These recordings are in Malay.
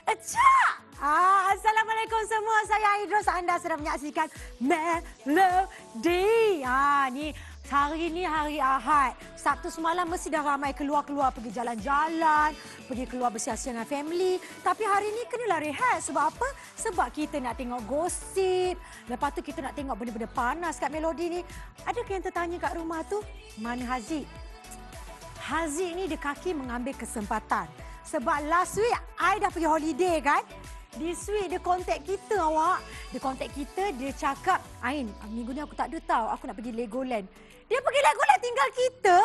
Acak! Assalamualaikum semua. Saya Idros. Anda sedang menyaksikan Melody. Ni hari ni hari Ahad. Sabtu semalam mesti dah ramai keluar-keluar pergi jalan-jalan, pergi keluar bersiasat dengan family. Tapi hari ni kenalah rehat. Sebab apa? Sebab kita nak tengok gosip. Lepas tu kita nak tengok benda-benda panas kat Melody ni. Adakah yang tertanya kat rumah tu? Mana Haziq? Haziq ni dia kaki mengambil kesempatan. Sebab last week, I dah pergi holiday kan. This week dia contact kita awak. Dia contact kita, dia cakap, Ain, minggu ni aku tak ada tahu, aku nak pergi Legoland. Dia pergi Legoland tinggal kita.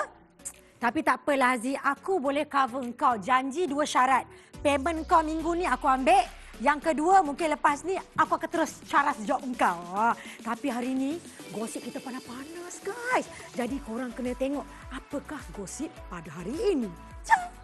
Tapi tak apalah Haziq, aku boleh cover kau. Janji 2 syarat. Payment kau minggu ni aku ambil. Yang kedua, mungkin lepas ni aku akan terus caras job engkau. Tapi hari ni, gosip kita panas-panas guys. Jadi korang kena tengok apakah gosip pada hari ini. Jom!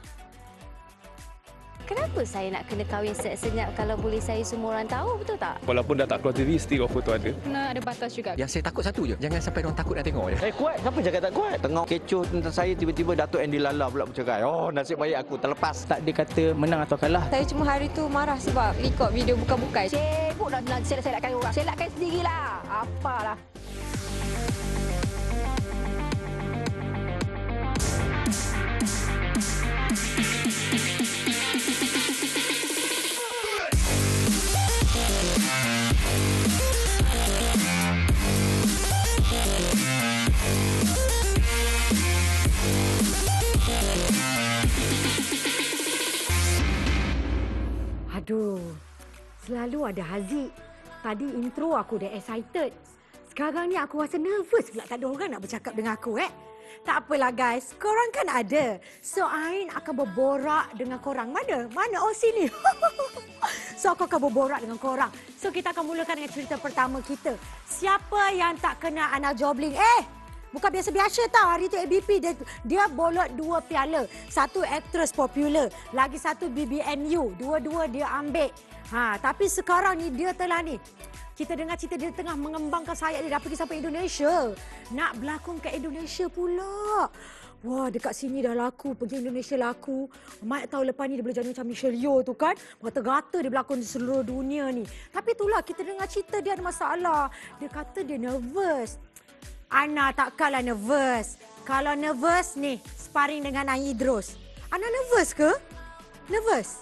Kenapa saya nak kena kahwin senyap kalau boleh saya semua orang tahu, betul tak? Walaupun dah tak keluar TV, still foto ada. Kena ada batas juga. Yang saya takut satu je, jangan sampai orang takut nak tengok je. Kuat, siapa cakap tak kuat? Tengok kecoh tentang saya, tiba-tiba Datuk Andy Lala pula bercakap. Oh, nasib baik aku terlepas. Tak ada kata menang atau kalah. Saya cuma hari tu marah sebab record video bukan-bukan. Sibuk dah nak selak-selakkan orang. Selakkan sendirilah. Apalah. Aduh, selalu ada Haziq. Tadi intro aku dah excited. Sekarang ni aku rasa nervous pula tak ada orang nak bercakap dengan aku Tak apalah guys, korang kan ada. So Ain akan berborak dengan korang. Mana? Oh sini. So aku akan berborak dengan korang. So kita akan mulakan dengan cerita pertama kita. Siapa yang tak kenal Ana Jobling? Bukan biasa-biasa tau. Hari tu ABP dia bolot 2 piala. Satu aktris popular, lagi satu BBNU. Dua-dua dia ambil. Tapi sekarang ni dia telah ni. Kita dengar cerita dia tengah mengembangkan sayap dia dah pergi sampai Indonesia. Nak berlakon kat Indonesia pula. Wah, dekat sini dah laku, pergi Indonesia laku. Mak tahu lepas ni dia boleh jadi macam Michelle Yeoh tu kan. Gata-gata dia berlakon di seluruh dunia ni. Tapi itulah kita dengar cerita dia ada masalah. Dia kata dia nervous. Ana takkanlah nervous. Kalau nervous ni, sparring dengan Ain Idros. Ana nervous ke? Nervous?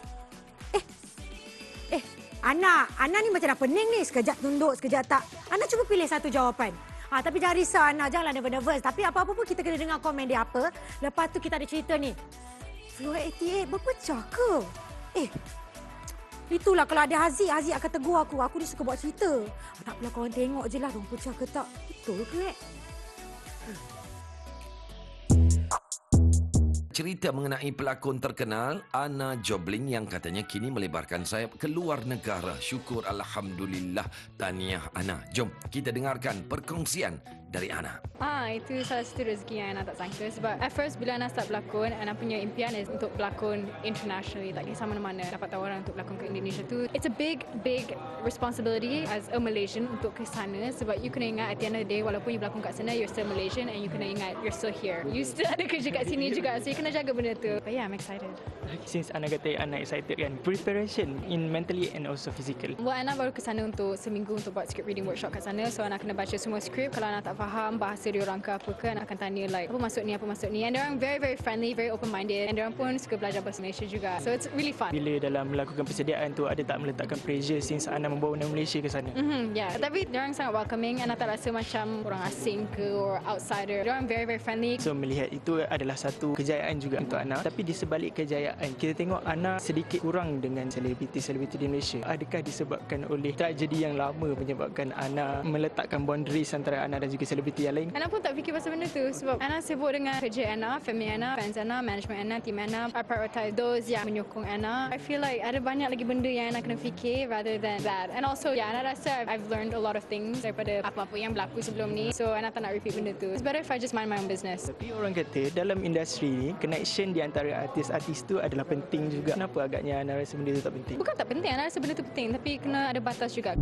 Ana ni macam dah pening ni. Sekejap tunduk, sekejap tak. Ana cuba pilih satu jawapan. Tapi jangan risau Ana, janganlah nervous. Tapi apa-apa pun kita kena dengar komen dia apa. Lepas tu kita ada cerita ni. Floor 88 berpecah ke? Itulah kalau ada Haziq akan tegur aku. Aku ni suka buat cerita. Tak apalah korang tengok je lah orang pecah ke tak. Betul ke Cerita mengenai pelakon terkenal Ana Jobling yang katanya kini melebarkan sayap ke luar negara. Syukur Alhamdulillah. Tahniah Ana. Jom kita dengarkan perkongsian dari Ana. Itu salah satu rezeki yang Ana tak sangka. Sebab at first bila Ana start berlakon, Ana punya impian is untuk berlakon internationally. Tak kisah mana-mana dapat tawaran untuk berlakon ke Indonesia tu. It's a big responsibility as a Malaysian untuk ke sana. Sebab you kena ingat at the end of the day, walaupun you berlakon kat sana, you're still Malaysian and you kena ingat you're still here. You still ada kerja kat sini juga. So you kena jaga benda tu. But yeah, I'm excited. Since Ana kata Ana excited kan, preparation in mentally and also physical. Buat Ana baru ke sana untuk seminggu untuk buat script reading workshop kat sana. So Ana kena baca semua script. Kalau Ana tak faham bahasa diorang ke apa ke, Ana akan tanya like apa maksud ni. And diorang very friendly, very open minded. And diorang pun suka belajar bahasa Malaysia juga. So it's really fun. Bila dalam melakukan persediaan tu ada tak meletakkan pressure since Ana membawa nama Malaysia ke sana? Yeah. Tapi diorang sangat welcoming. Ana tak rasa macam orang asing ke or outsider. Diorang very friendly. So melihat itu adalah satu kejayaan juga untuk Ana. Tapi di sebalik kejayaan, kita tengok Ana sedikit kurang dengan selebriti-selebriti di Malaysia. Adakah disebabkan oleh tragedi yang lama menyebabkan Ana meletakkan boundaries antara Ana dan juga selebriti yang lain? Ana pun tak fikir pasal benda tu sebab Ana sibuk dengan kerja Ana, family Ana, fans Ana, management Ana, team Ana. I prioritize those yang menyokong Ana. I feel like ada banyak lagi benda yang Ana kena fikir rather than that. And also, Ana rasa I've learned a lot of things daripada apa-apa yang berlaku sebelum ni. So, Ana tak nak repeat benda tu. It's better if I just mind my own business. Tapi orang kata dalam industri ni, connection di antara artis-artis tu adalah penting juga. Kenapa agaknya Ana rasa benda tu tak penting? Bukan tak penting, Ana rasa benda tu penting. Tapi kena ada batas juga.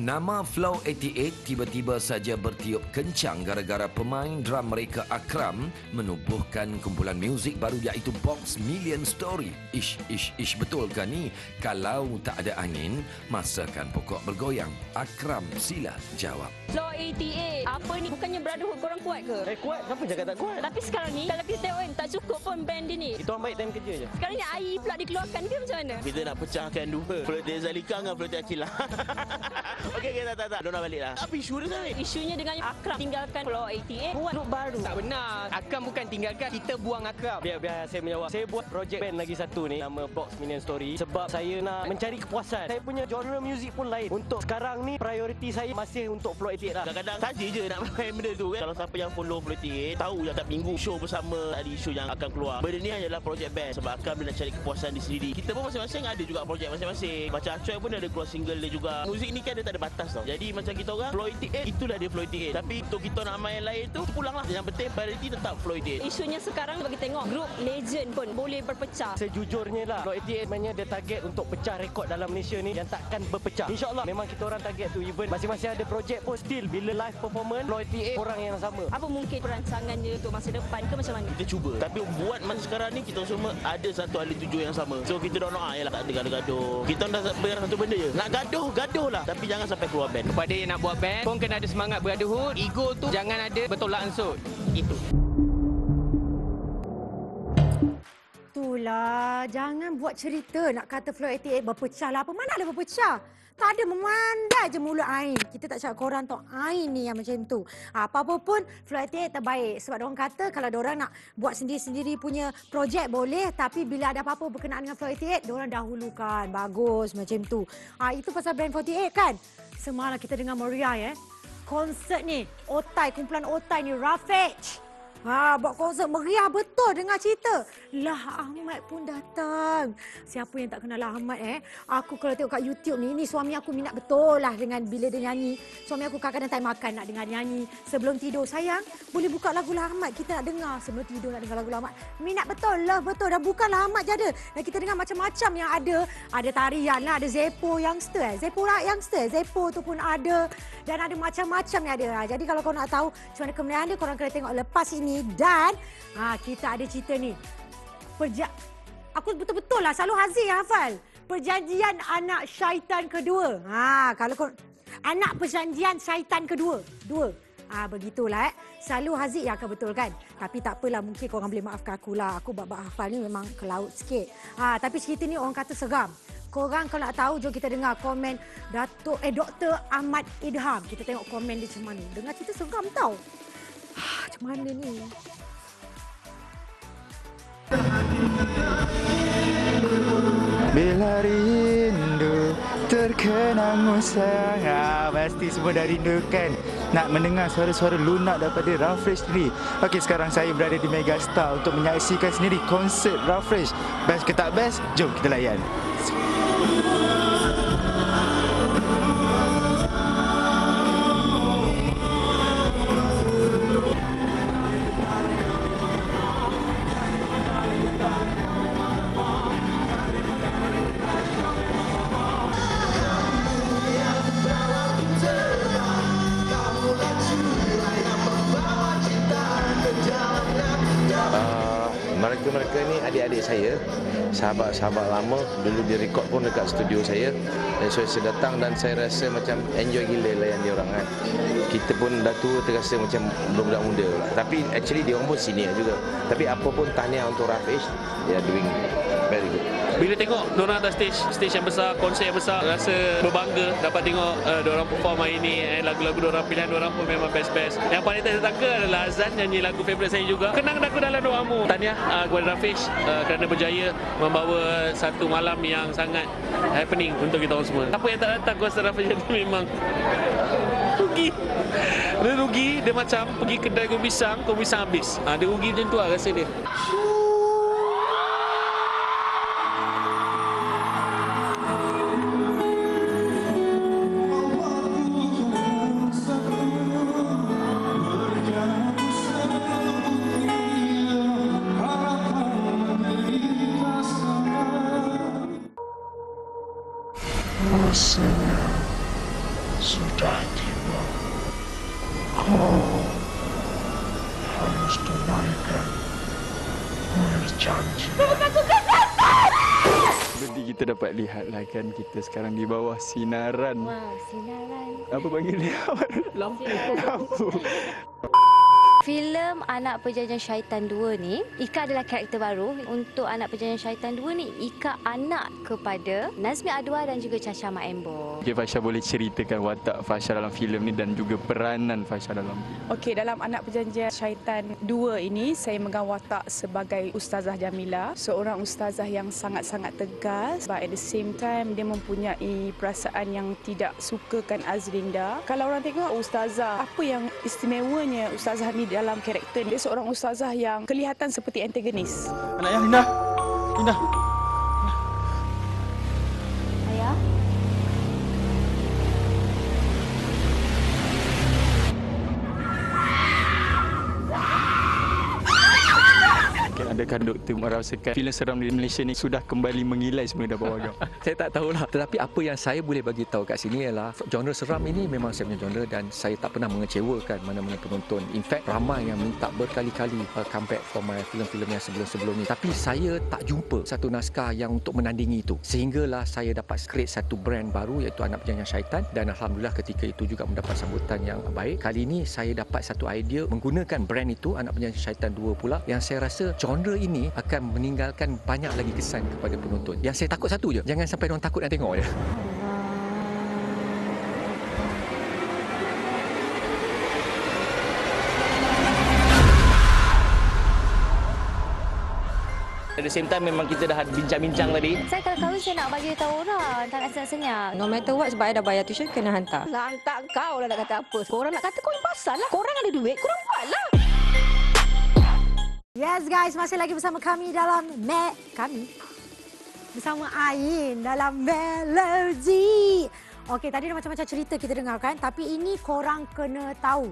Nama Flow 88 tiba-tiba saja bertiup kencang gara-gara pemain drum mereka Akram menubuhkan kumpulan muzik baru iaitu Box Million Story. Ish, betulkah ni? Kalau tak ada angin, masakan pokok bergoyang. Akram, sila jawab. Flow 88. Apa ni? Bukannya Brotherhood korang kuat ke? Kuat? Siapa cakap tak kuat? Tapi sekarang ni, kalau kita tengok kan, tak cukup pun band dia ni. Kita orang baik time kerja je. Sekarang ni air pula dikeluarkan ke macam mana? Kita nak pecahkan dua. Pelotik Zalika dengan pelotik Akilah. Okey, tak. Dona balik lah. Apa isu dia tadi? Isunya dengan Akram tinggalkan Flow 88, buat grup baru. Tak benar. Akram bukan tinggalkan, kita buang Akram. Biar saya menjawab. Saya buat projek band lagi satu ni, nama Box Million Story, sebab saya nak mencari kepuasan. Saya punya genre muzik pun lain. Untuk sekarang ni, prioriti saya masih untuk Flow 88 lah. Kadang-kadang saja je nak main benda tu kan. Kalau siapa yang follow Flow 88, tahu je tak minggu show bersama, ada isu yang akan keluar. Benda ni hanyalah projek band. Sebab Akram dia nak cari kepuasan di sendiri. Kita pun masing-masing ada juga projek masing-masing. Macam Acoy pun ada keluar single dia juga. Muzik ni kan dia tak ada batas tau. Jadi macam kita orang, Flow 88, itulah dia Flow 88. Tapi untuk kita nak main lain tu, pulanglah. Yang penting prioriti tetap Flow 88. Isunya sekarang bagi tengok, grup legend pun boleh berpecah. Sejujurnya lah, Flow 88 sebenarnya dia target untuk pecah rekod dalam Malaysia ni yang takkan berpecah. InsyaAllah memang kita orang target tu. Even masing-masing ada projek pun still bila live performance, Flow 88 orang yang sama. Apa mungkin perancangannya untuk masa depan ke macam mana? Kita cuba. Tapi buat masa sekarang ni kita semua ada satu ahli tuju yang sama. So kita doa je lah, tak ada gaduh-gaduh. Kita dah berang satu benda je. Nak gaduh lah. Tapi jangan sampai keluar band. Kepada yang nak buat band, pun kena ada semangat brotherhood. Ego tu jangan ada bertolak ansur. Itu. Itulah, jangan buat cerita nak kata Flow 88 berpecah lah. Apa mana ada berpecah? Tak ada, memandai je mulut Ain. Kita tak cakap korang tau, Ain ni yang macam tu. Apa-apa pun Flow 88 terbaik. Sebab diorang kata kalau diorang nak buat sendiri-sendiri punya projek boleh. Tapi bila ada apa-apa berkenaan dengan Flow 88, diorang dahulukan. Bagus macam tu. Itu pasal band 48 kan? Semalam kita dengar Moriah konsert ni, Otai, kumpulan Otai ni, Rafiq. Buat konsert meriah betul dengar cerita. Lah Ahmad pun datang. Siapa yang tak kenal Lah Ahmad Aku kalau tengok kat YouTube ni suami aku minat betul lah dengan bila dia nyanyi. Suami aku kadang-kadang time makan nak dengar nyanyi. Sebelum tidur, sayang boleh buka lagu Lah Ahmad, kita nak dengar. Sebelum tidur nak dengar lagu Lah Ahmad. Minat betul lah, betul. Dah bukan Lah Ahmad je ada. Dan kita dengar macam-macam yang ada. Ada tarian lah, ada Zepo youngster Zepo youngster, Zepo tu pun ada. Dan ada macam-macam yang ada. Jadi kalau kau nak tahu macam mana kemuliaan dia, korang kena tengok lepas ini. Dan kita ada cerita ni. Aku betul-betul lah selalu Haziq yang hafal. Perjanjian anak syaitan kedua. Kalau kau anak perjanjian syaitan kedua. Begitulah Selalu Haziq yang akan betulkan. Tapi tak apalah, mungkin korang boleh maafkan aku lah. Aku bab hafal ni memang ke laut sikit. Tapi cerita ni orang kata seram. Korang kalau nak tahu, jom kita dengar komen Dr. Ahmad Idham. Kita tengok komen dia macam mana. Dengar cerita seram tau. Macam mana ni? Bila rindu terkenang sayang, pasti semua dah rindukan nak mendengar suara-suara lunak daripada Rafiq sendiri. Okey, sekarang saya berada di Megastar untuk menyaksikan sendiri konsert Rafiq. Best ke tak best? Jom kita layan. Mereka ni adik-adik saya, sahabat-sahabat lama, dulu dia rekod pun dekat studio saya. Dan so saya datang dan saya rasa macam enjoy gila layan dia orang kan. Kita pun dah tua terasa macam budak-budak muda lah. Tapi actually dia orang pun senior juga. Tapi apa pun tahniah untuk Rafiq, they are doing very good. Bila tengok diorang atas stage yang besar, konser yang besar, rasa berbangga dapat tengok diorang perform hari ni. Lagu-lagu diorang, pilihan diorang pun memang best-best. Yang paling tak tertangka adalah Azan nyanyi lagu favourite saya juga, Kenang Aku Dalam Doamu. Tahniah kepada Rafiq kerana berjaya membawa satu malam yang sangat happening untuk kita orang semua. Apa yang tak datang kuasa Rafiq itu memang rugi. Dia rugi, dia macam pergi kedai kopi pisang habis. Dia rugi macam tu lah rasa dia. sudah tiba. Kau harus tunaikan janji. Jadi kita dapat lihatlah kan kita sekarang di bawah sinaran. Wow, sinaran. Apa panggil dia? Lampu. Lampu. Filem Anak Perjanjian Syaitan 2 ni, Ika adalah karakter baru. Untuk Anak Perjanjian Syaitan 2 ni, Ika anak kepada Nazmi Adwa dan juga Chacha Mak Embo. Okey, Fasha boleh ceritakan watak Fasha dalam filem ni dan juga peranan Fasha dalam filem. Okey, dalam Anak Perjanjian Syaitan 2 ini, saya memegang watak sebagai Ustazah Jamila. Seorang ustazah yang sangat-sangat tegas, but at the same time, dia mempunyai perasaan yang tidak sukakan Azlinda. Kalau orang tengok ustazah, apa yang istimewanya ustazah ni dalam karakter dia seorang ustazah yang kelihatan seperti antagonis. Anak yang Indah. Indah. Ayah. Adakah Dr. merasakan filem seram di Malaysia ni sudah kembali mengilai semula dah bawah agam? Saya tak tahulah. Tetapi apa yang saya boleh bagi tahu kat sini ialah genre seram ini memang saya punya genre dan saya tak pernah mengecewakan mana-mana penonton. In fact, ramai yang minta berkali-kali comeback for my filem-filem yang sebelum-sebelum ni. Tapi saya tak jumpa satu naskah yang untuk menandingi itu. Sehinggalah saya dapat create satu brand baru iaitu Anak Perjanjian Syaitan dan alhamdulillah ketika itu juga mendapat sambutan yang baik. Kali ini saya dapat satu idea menggunakan brand itu Anak Perjanjian Syaitan 2 pula yang saya rasa genre ini akan meninggalkan banyak lagi kesan kepada penonton. Yang saya takut satu je, jangan sampai orang takut nak tengok je. At the same time memang kita dah bincang-bincang tadi. Saya kalau kahwin saya nak bagi tahu orang, tak nak senyap-senyap. No matter what, sebab I dah bayar tuition, kena hantar. Lah hantar kau lah nak kata apa. Korang nak kata kau yang pasal lah. Korang ada duit, korang buatlah. Yes guys, masih lagi bersama kami dalam bersama Ain dalam Melody. Okey, tadi ada macam-macam cerita kita dengarkan, tapi ini korang kena tahu.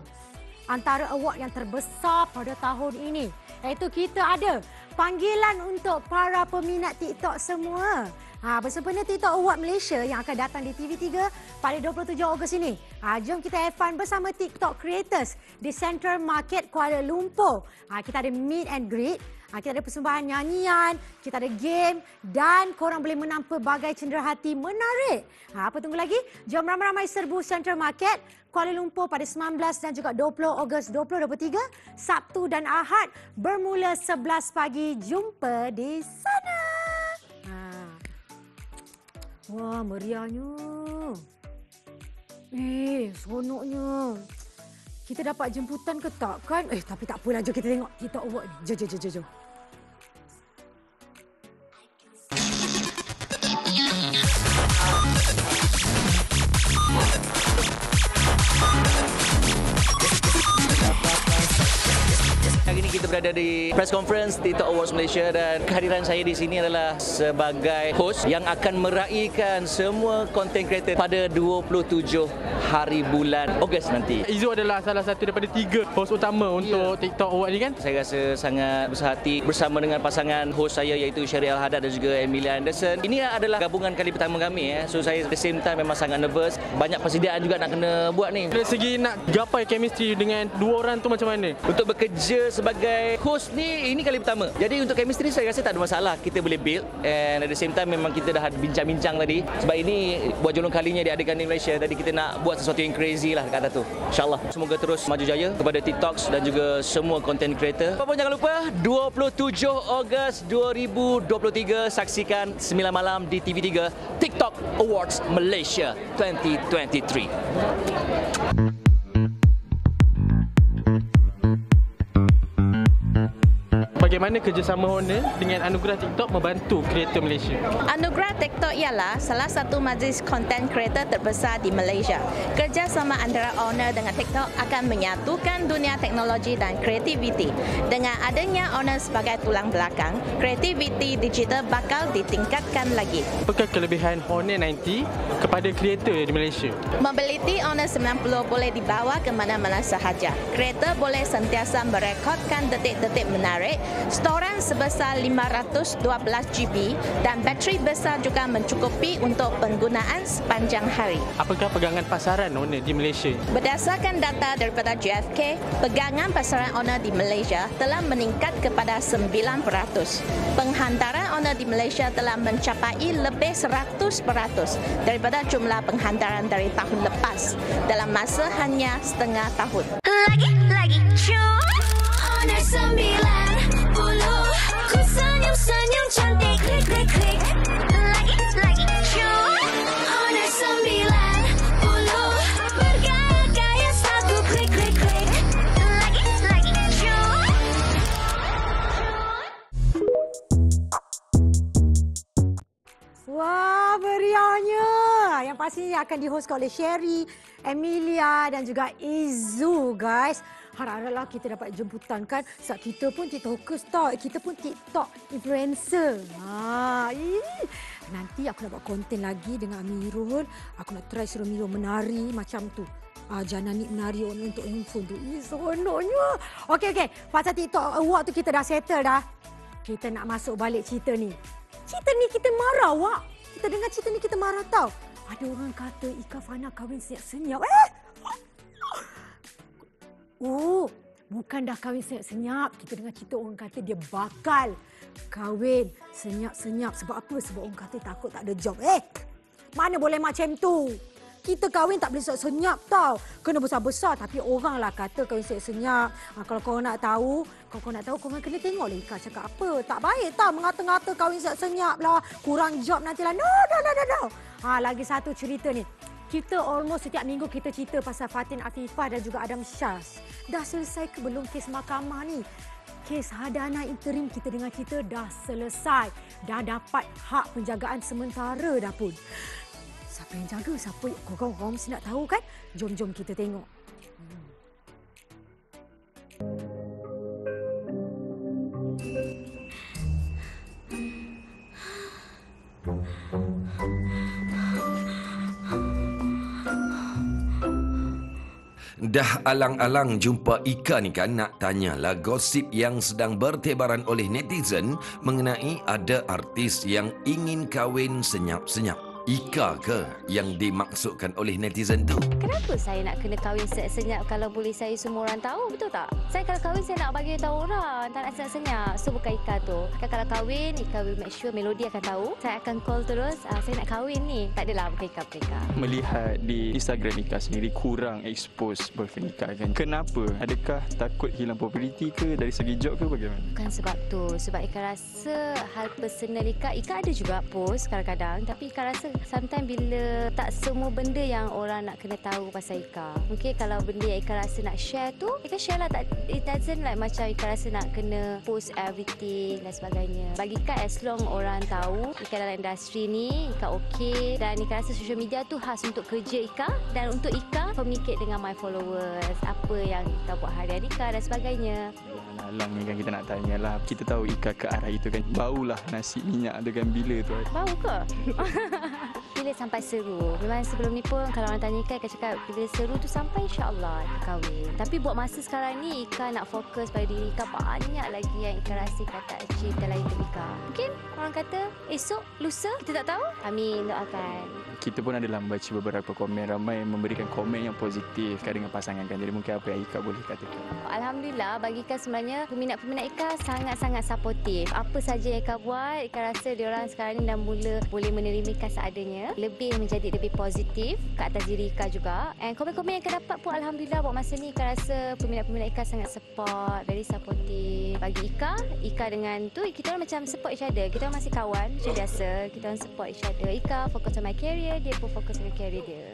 Antara award yang terbesar pada tahun ini, iaitu kita ada panggilan untuk para peminat TikTok semua. Bersempena TikTok Award Malaysia yang akan datang di TV3 pada 27 Ogos ini. Jom kita have fun bersama TikTok creators di Central Market Kuala Lumpur. Kita ada meet and greet, kita ada persembahan nyanyian, kita ada game dan korang boleh menang pelbagai cenderahati menarik. Apa tunggu lagi? Jom ramai-ramai serbu Central Market Kuala Lumpur pada 19 dan juga 20 Ogos 2023, Sabtu dan Ahad bermula 11 pagi. Jumpa di sana. Wah, meriahnya. Seronoknya. Kita dapat jemputan ke tak kan? Tapi tak apalah, jom kita tengok TikTok Award ni. Jom. Hari ini kita berada di press conference TikTok Awards Malaysia dan kehadiran saya di sini adalah sebagai host yang akan meraihkan semua content creator pada 27 hari bulan Ogos nanti. Izu adalah salah satu daripada 3 host utama untuk TikTok Award ni kan? Saya rasa sangat besar hati bersama dengan pasangan host saya iaitu Sherry Al-Haddad dan juga Emilia Anderson. Ini adalah gabungan kali pertama kami. So saya at the same time memang sangat nervous. Banyak persediaan juga nak kena buat ni. Dari segi nak gapai chemistry dengan dua orang tu macam mana? Untuk bekerja sebagai host ni, ini kali pertama. Jadi untuk chemistry saya rasa tak ada masalah. Kita boleh build and at the same time memang kita dah bincang-bincang tadi. Sebab ini buat jolong kalinya diadakan di Malaysia. Tadi kita nak buat sesuatu yang crazy lah kat atas tu. InsyaAllah. Semoga terus maju jaya kepada TikToks dan juga semua content creator. Apa pun jangan lupa 27 Ogos 2023 saksikan 9 malam di TV3 TikTok Awards Malaysia 2023. Bagaimana kerjasama Honor dengan Anugerah TikTok membantu kreator Malaysia? Anugerah TikTok ialah salah satu majlis content creator terbesar di Malaysia. Kerjasama antara Honor dengan TikTok akan menyatukan dunia teknologi dan kreativiti. Dengan adanya Honor sebagai tulang belakang, kreativiti digital bakal ditingkatkan lagi. Apakah kelebihan Honor 90 kepada kreator di Malaysia? Mobility Honor 90 boleh dibawa ke mana-mana sahaja. Kreator boleh sentiasa merekodkan detik-detik menarik Storan sebesar 512 GB dan bateri besar juga mencukupi untuk penggunaan sepanjang hari. Apakah pegangan pasaran owner di Malaysia? Berdasarkan data daripada JFK, pegangan pasaran owner di Malaysia telah meningkat kepada 9%. Penghantaran owner di Malaysia telah mencapai lebih 100% daripada jumlah penghantaran dari tahun lepas dalam masa hanya setengah tahun. Lagi cuy Honor 90 Ku senyum-senyum cantik Klik klik klik Lagi cuy Honor 90 Bergaya-gaya satu Klik klik klik Lagi cuy. Wah, meriahnya. Yang pastinya akan dihostkan oleh Sherry, Emilia dan juga Izu, guys. Harap-haraplah kita dapat jemputan kan. Sebab kita pun TikTokers tau. Kita pun TikTok influencer. Nanti aku nak buat konten lagi dengan Amirul. Aku nak try suruh Amirul menari macam tu. Janani menari untuk handphone tu. Seronoknya. Okey. Pasal TikTok award tu kita dah settle dah. Kita nak masuk balik cerita ni. Cerita ni kita marah, Wak. Kita dengar cerita ni kita marah tau. Ada orang kata Ika Fana kahwin senyap-senyap. Oh, bukan dah kahwin senyap-senyap. Kita dengar cerita orang kata dia bakal kahwin senyap-senyap. Sebab apa? Sebab orang kata takut tak ada job. Mana boleh macam tu? Kita kahwin tak boleh senyap tau. Kena besar-besar. Tapi orang lah kata kahwin senyap. Kalau korang nak tahu, korang kena tengok lah Ika cakap apa. Tak baik tau mengata-ngata kahwin senyap lah. Kurang job nantilah. No. Lagi satu cerita ni. Kita almost setiap minggu kita cerita pasal Fatin Afifah dan juga Adam Syaz. Dah selesai ke belum kes mahkamah ni? Kes hadana interim kita dengar cerita dah selesai. Dah dapat hak penjagaan sementara dah pun. Siapa yang jaga? Siapa? Korang mesti nak tahu kan? Jom kita tengok. Dah alang-alang jumpa Ika ni kan, nak tanyalah gosip yang sedang bertebaran oleh netizen mengenai ada artis yang ingin kahwin senyap-senyap. Ika ke yang dimaksudkan oleh netizen tu? Kenapa saya nak kena kahwin senyap kalau boleh saya semua orang tahu, betul tak? Saya kalau kahwin saya nak bagi tahu orang, tak nak senyap-senyap. So bukan Ika tu. Kalau kahwin, Ika will make sure Melody akan tahu. Saya akan call terus, saya nak kahwin ni. Tak adalah bukan Ika. Melihat di Instagram Ika sendiri kurang expose boyfriend Ika kan. Kenapa? Adakah takut hilang populariti ke dari segi job ke bagaimana? Bukan sebab tu. Sebab Ika rasa hal personal Ika ada juga post kadang-kadang. Tapi Ika rasa sometimes bila tak semua benda yang orang nak kena tahu pasal Ika. Mungkin kalau benda yang Ika rasa nak share tu, Ika share lah. It doesn't like macam Ika rasa nak kena post everything dan sebagainya. Bagi Ika, as long orang tahu Ika dalam industri ni, Ika okey. Dan Ika rasa social media tu khas untuk kerja Ika. Dan untuk Ika communicate dengan my followers. Apa yang Ika buat harian Ika dan sebagainya. Alang ni kan kita nak tanyalah. Kita tahu Ika ke arah itu kan. Baulah nasi minyak dengan bila tu. Bau ke? Bila sampai seru. Memang sebelum ni pun kalau orang tanya Ika cakap bila seru tu sampai insya-Allah Ika kahwin. Tapi buat masa sekarang ni Ika nak fokus pada diri Ika. Banyak lagi yang Ika rasa Ika tak achieve dalam hidup Ika. Mungkin orang kata esok, lusa, kita tak tahu. Amin, doakan. Kita pun adalah membaca beberapa komen. Ramai memberikan komen yang positif dengan pasangan kan. Jadi mungkin apa yang Ika boleh katakan? Alhamdulillah bagi Ika sebenarnya peminat-peminat Ika sangat-sangat supportif. Apa saja yang Ika buat, Ika rasa diorang sekarang ni dah mula boleh menerima Ika seadanya. Lebih menjadi lebih positif ke atas diri Ika juga. And komen-komen yang Ika dapat pun Alhamdulillah buat masa ni Ika rasa peminat-peminat Ika sangat support, very supportive. Bagi Ika dengan tu kita orang macam support each other. Kita orang masih kawan macam biasa. Kita orang support each other. Ika fokus on my career, dia pun fokus on career dia.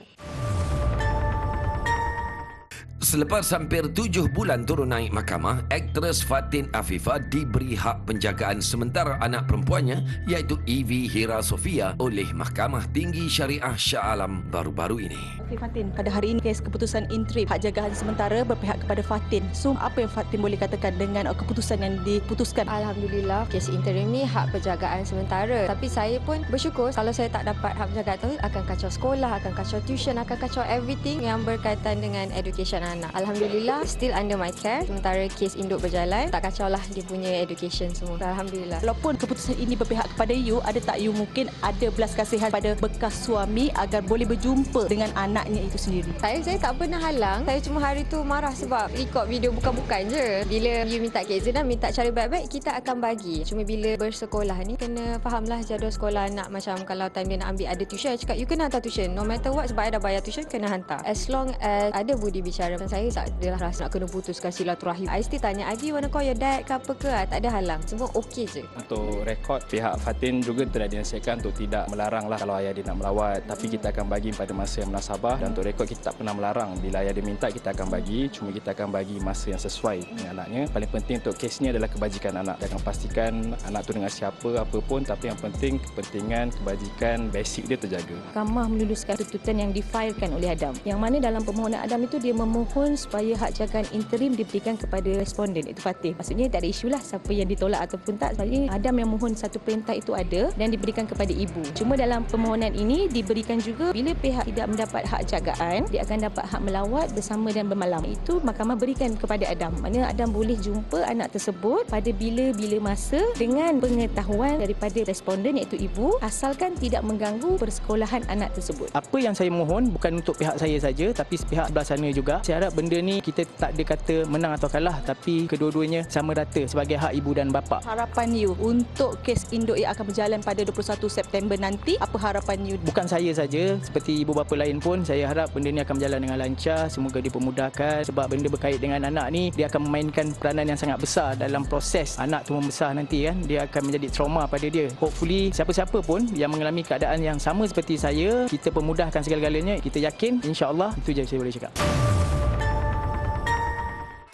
Selepas hampir 7 bulan turun naik mahkamah, aktris Fatin Afifah diberi hak penjagaan sementara anak perempuannya iaitu Evie Hira Sofia oleh Mahkamah Tinggi Syariah Shah Alam baru-baru ini. Fatin, pada hari ini kes keputusan interim hak jagaan sementara berpihak kepada Fatin. So, apa yang Fatin boleh katakan dengan keputusan yang diputuskan? Alhamdulillah, kes interim ni hak penjagaan sementara. Tapi saya pun bersyukur kalau saya tak dapat hak penjagaan tu akan kacau sekolah, akan kacau tuition, akan kacau everything yang berkaitan dengan education anak anak. Alhamdulillah still under my care. Sementara kes induk berjalan, tak kacau lah dia punya education semua. Alhamdulillah. Walaupun keputusan ini berpihak kepada you, ada tak you mungkin ada belas kasihan pada bekas suami agar boleh berjumpa dengan anaknya itu sendiri? Saya tak pernah halang. Saya cuma hari tu marah sebab record video bukan-bukan je. Bila you minta keiznan, minta cara baik-baik, kita akan bagi. Cuma bila bersekolah ni, kena fahamlah jadual sekolah anak. Macam kalau time dia nak ambil ada tuition, saya cakap you kena hantar tuition. No matter what, sebab I dah bayar tuition, kena hantar. As long as ada budi bicara. Saya tak adalah rasa nak kena putuskan silaturahim. I still tanya, Adi, wanna call your dad ke apa ke? Tak ada halang. Semua okey je. Untuk rekod, pihak Fatin juga telah dinasihatkan untuk tidak melarang lah kalau ayah dia nak melawat. Tapi kita akan bagi pada masa yang munasabah. Dan untuk rekod, kita tak pernah melarang. Bila ayah dia minta, kita akan bagi. Cuma kita akan bagi masa yang sesuai dengan anaknya. Paling penting untuk kes ni adalah kebajikan anak. Jangan pastikan anak tu dengan siapa, apa pun. Tapi yang penting, kepentingan, kebajikan, basic dia terjaga. Mahkamah meluluskan tuntutan yang difailkan oleh Adam. Yang mana dalam permohonan Adam itu dia memohon supaya hak jagaan interim diberikan kepada responden, iaitu Fatih. Maksudnya tak ada isu lah siapa yang ditolak ataupun tak. Sebenarnya Adam yang mohon satu perintah itu ada dan diberikan kepada ibu. Cuma dalam permohonan ini diberikan juga bila pihak tidak mendapat hak jagaan, dia akan dapat hak melawat bersama dan bermalam. Itu mahkamah berikan kepada Adam. Maknanya Adam boleh jumpa anak tersebut pada bila-bila masa dengan pengetahuan daripada responden iaitu ibu, asalkan tidak mengganggu persekolahan anak tersebut. Apa yang saya mohon bukan untuk pihak saya saja tapi pihak sebelah sana juga. Saya harap benda ni kita tak ada kata menang atau kalah tapi kedua-duanya sama rata sebagai hak ibu dan bapa. Harapan you untuk kes induk yang akan berjalan pada 21 September nanti, apa harapan you? Bukan saya saja, seperti ibu bapa lain pun saya harap benda ni akan berjalan dengan lancar, semoga dipermudahkan sebab benda berkait dengan anak ni dia akan memainkan peranan yang sangat besar dalam proses anak tu membesar nanti kan. Dia akan menjadi trauma pada dia. Hopefully siapa-siapa pun yang mengalami keadaan yang sama seperti saya, kita permudahkan segala-galanya. Kita yakin insya-Allah. Itu je saya boleh cakap.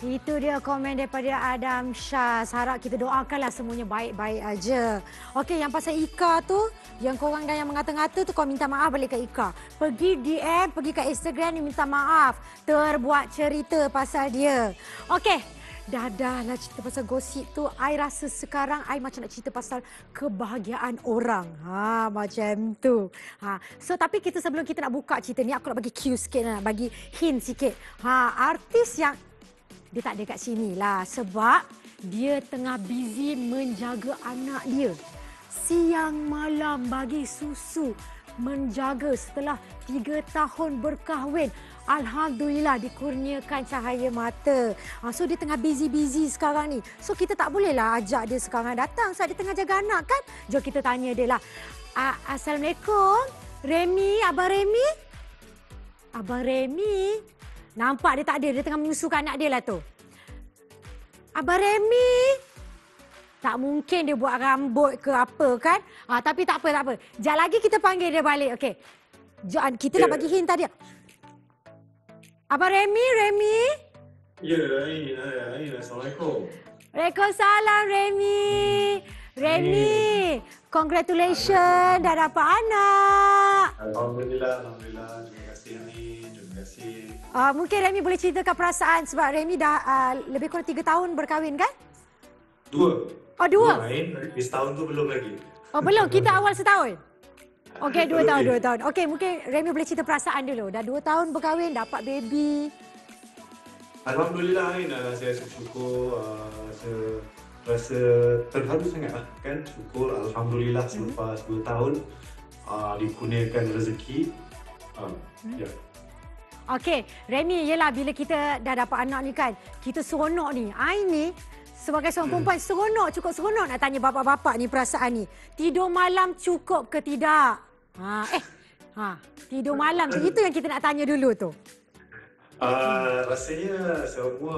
Itu dia komen daripada Adam Shah. Harap kita doakanlah semuanya baik-baik aja. Okey, yang pasal Ika tu, yang korang dah yang mengata-ngata tu, kau minta maaf balik ke Ika. Pergi DM, pergi ke Instagram ni minta maaf. Terbuat cerita pasal dia. Okey, dah lah cerita pasal gosip tu. I rasa sekarang I macam nak cerita pasal kebahagiaan orang. Macam tu. So tapi kita sebelum kita nak buka cerita ni, aku nak bagi cue sikit, nak bagi hint sikit. Artis yang dia tak ada kat sini lah sebab dia tengah busy menjaga anak dia. Siang malam bagi susu, menjaga setelah 3 tahun berkahwin. Alhamdulillah dikurniakan cahaya mata. So dia tengah busy sekarang ni. So kita tak bolehlah ajak dia sekarang datang sebab dia tengah jaga anak kan. Jom kita tanya dia lah. Assalamualaikum. Remy, Abang Remy? Abang Remy? Nampak dia tak ada. Dia tengah menyusukan anak dia lah tu. Abang Remy? Tak mungkin dia buat rambut ke apa kan? Tapi tak apa. Sekejap lagi kita panggil dia balik. Okey. Kita nak bagi hint tadi. Abang Remy? Ya, Ain. Assalamualaikum. Waalaikumsalam Remy. Remy, congratulations dah dapat anak. Alhamdulillah. Terima kasih Ain. Terima kasih. Mungkin Remy boleh ceritakan perasaan sebab Remy dah lebih kurang 3 tahun berkahwin kan? 2. Oh, 2? Ain, setahun tu belum lagi. Oh, belum? Kita awal setahun? Okey, 2 tahun. Okey, mungkin Remy boleh cerita perasaan dulu. Dah 2 tahun berkahwin, dapat baby. Alhamdulillah Ain, saya syukur. Saya rasa terharu sangat lah kan. Syukur Alhamdulillah selepas 2 tahun dikurniakan rezeki. Ya. Okey, Remy, yelah bila kita dah dapat anak ni kan, kita seronok ni. Ain ni sebagai seorang perempuan cukup seronok nak tanya bapak-bapak ni perasaan ni. Tidur malam cukup ke tidak? Tidur malam tu, itu yang kita nak tanya dulu tu. Rasanya semua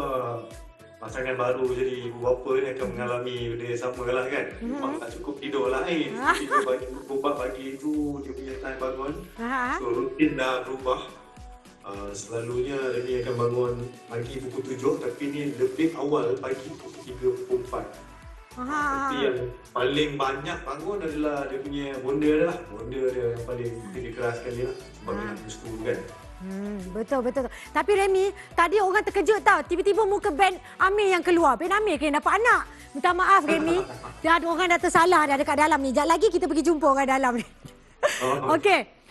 pasangan baru jadi ibu bapa ni akan mengalami benda yang sama lah kan. Memang tak cukup tidur lah Ain. Tidur pagi tu dia punya time bangun. So rutin dah berubah. Selalunya dia akan bangun pagi pukul 7 tapi ni lebih awal pagi pukul 3 pukul 4. Tapi yang paling banyak bangun adalah dia punya bonda dia lah. Bonda dia yang paling keras sekali lah sebab dia nak restu kan. Betul. Tapi Remy, tadi orang terkejut tau. Tiba-tiba muka Ben Amir yang keluar. Ben Amir kena dapat anak. Minta maaf Remy. Dah ada orang dah tersalah dah dekat dalam ni. Sekejap lagi kita pergi jumpa orang dalam ni. Okey.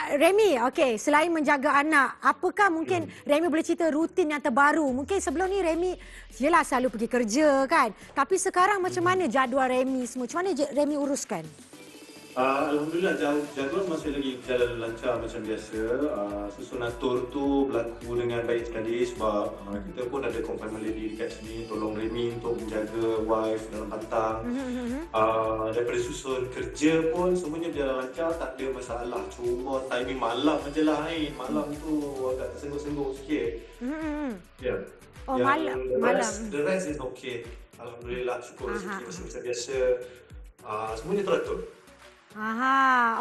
Remy, okey, selain menjaga anak, apakah mungkin Remy boleh cerita rutin yang terbaru? Mungkin sebelum ni Remy yelah selalu pergi kerja kan. Tapi sekarang macam mana jadual Remy semua? Macam mana Remy uruskan? Alhamdulillah jadual masih lagi jalan lancar macam biasa. Susun atur tu berlaku dengan baik sekali sebab kita pun ada confinement lady dekat sini tolong Remy untuk menjaga wife dalam pantang. Daripada susun kerja pun semuanya berjalan lancar, tak ada masalah. Cuma timing malam je lah malam tu agak tersengguk-sengguk sikit. Ya. Oh, malam. The rest is okay. Alhamdulillah, syukur rezeki masih macam biasa. Semuanya teratur.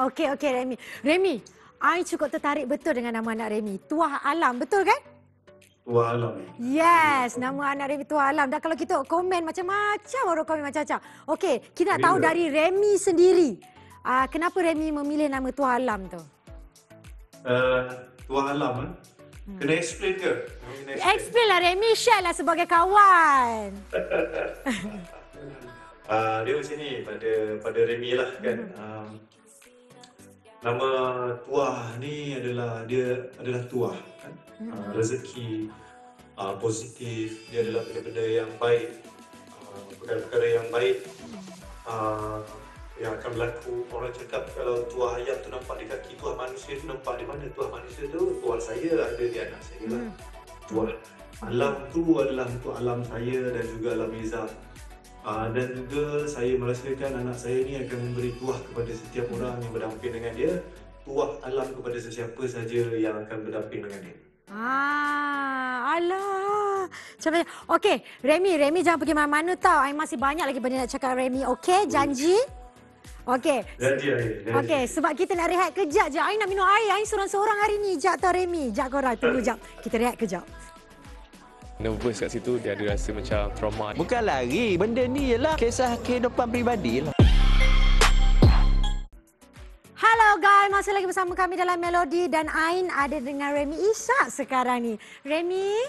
Okey Remy. Remy, I cukup tertarik betul dengan nama anak Remy. Tuah Alam, betul kan? Tuah Alam. Yes, nama anak Remy Tuah Alam. Dan kalau kita komen macam-macam, orang komen macam-macam. Okey, kita nak tahu dari Remy sendiri. Kenapa Remy memilih nama Tuah Alam tu? Tuah Alam kena explain ke? Explain lah Remy, share lah sebagai kawan. Dia macam ni pada Remy lah kan. Nama tuah ni adalah tuah kan. Rezeki positif, dia adalah benda-benda yang baik, perkara-perkara yang baik yang akan berlaku. Orang cakap kalau tuah ayam tu nampak di kaki tuah manusia tu nampak di mana? Tuah manusia tu tuah saya ada di anak saya lah. Tuah alam tu adalah untuk alam saya dan juga alam Izzah. Dan juga saya merasakan anak saya ni akan memberi tuah kepada setiap orang yang berdamping dengan dia, tuah alam kepada sesiapa saja yang akan berdamping dengan dia. Alah. Okey, Remy jangan pergi mana-mana tau. I masih banyak lagi benda nak cakap Remy. Okey, janji? Okey. Janji. Okey, sebab kita nak rehat kejap je. I nak minum air. I seorang-seorang hari ni. Jap tau Remy. Jap korang, tunggu jap. Kita rehat kejap. Nervous kat situ, dia ada rasa macam trauma. Bukan lari, benda ni ialah kisah kehidupan peribadi lah. Halo guys, masih lagi bersama kami dalam Melody dan Ain ada dengan Remy Ishak sekarang ni. Remy?